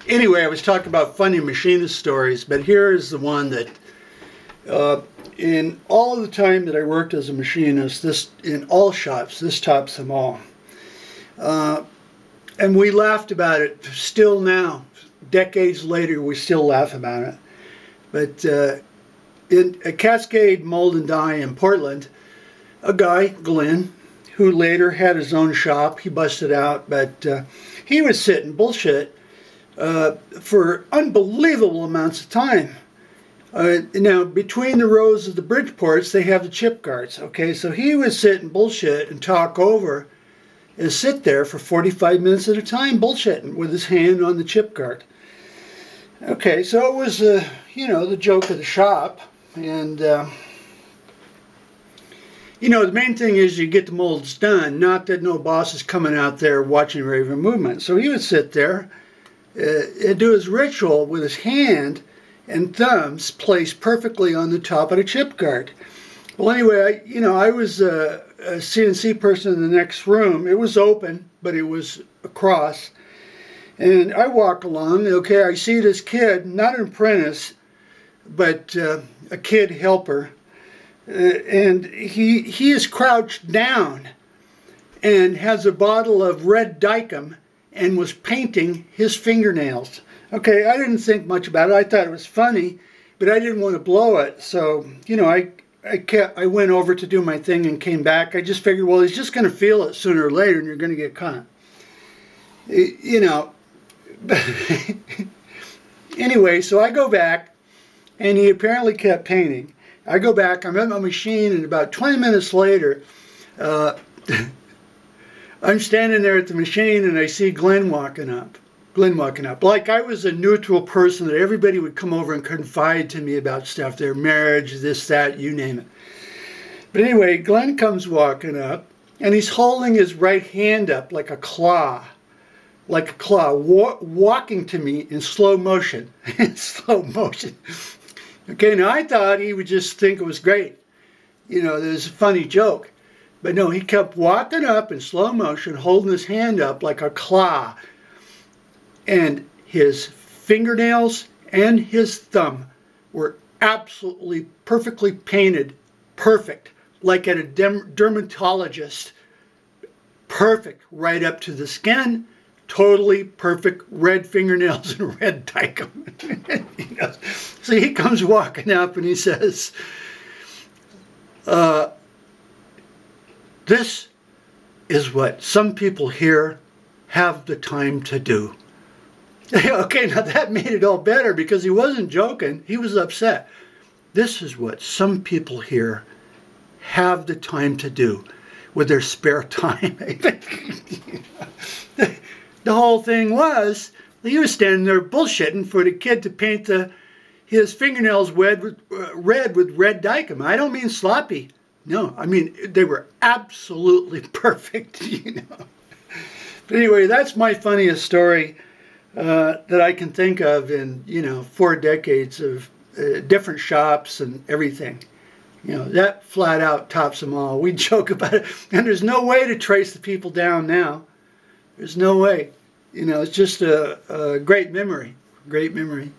Anyway, I was talking about funny machinist stories, but here is the one that in all the time that I worked as a machinist, this in all shops, this tops them all. And we laughed about it still now. Decades later, we still laugh about it. But in a Cascade Mold and Die in Portland, a guy, Glenn, who later had his own shop, he busted out, but he was sitting bullshit for unbelievable amounts of time. Now, between the rows of the Bridgeports, they have the chip guards, okay? So he was sitting bullshit and talk over and sit there for 45 minutes at a time bullshitting with his hand on the chip guard. Okay, so it was, you know, the joke of the shop. And, you know, the main thing is you get the molds done, not that no boss is coming out there watching your every movement. So he would sit there and do his ritual with his hand and thumbs placed perfectly on the top of the chip guard. Well, anyway, I was a CNC person in the next room. It was open, but it was across. And I walk along, okay, I see this kid, not an apprentice, but a kid helper. And he is crouched down and has a bottle of red Dykem and was painting his fingernails. Okay, I didn't think much about it. I thought it was funny, but I didn't want to blow it. So, I went over to do my thing and came back. I just figured, well, he's just going to feel it sooner or later and you're going to get caught. Anyway, so I go back and he apparently kept painting. I go back, I'm at my machine, and about 20 minutes later, I'm standing there at the machine and I see Glenn walking up. Like I was a neutral person that everybody would come over and confide to me about stuff, their marriage, this, that, you name it. But anyway, Glenn comes walking up and he's holding his right hand up like a claw, walking to me in slow motion, Okay, now I thought he would just think it was great. There's a funny joke. But no, he kept walking up in slow motion, holding his hand up like a claw. And his fingernails and his thumb were absolutely perfectly painted, perfect, like at a dermatologist. Perfect, right up to the skin, totally perfect red fingernails and red Dykem. So he comes walking up and he says, this is what some people here have the time to do. Okay, now that made it all better because he wasn't joking. He was upset. This is what some people here have the time to do with their spare time. The whole thing was, he was standing there bullshitting for the kid to paint his fingernails red with red Dykem. I don't mean sloppy. No, I mean they were absolutely perfect. But anyway, that's my funniest story that I can think of in 4 decades of different shops and everything. That flat out tops them all. We joke about it, and there's no way to trace the people down now. There's no way. It's just a great memory. Great memory.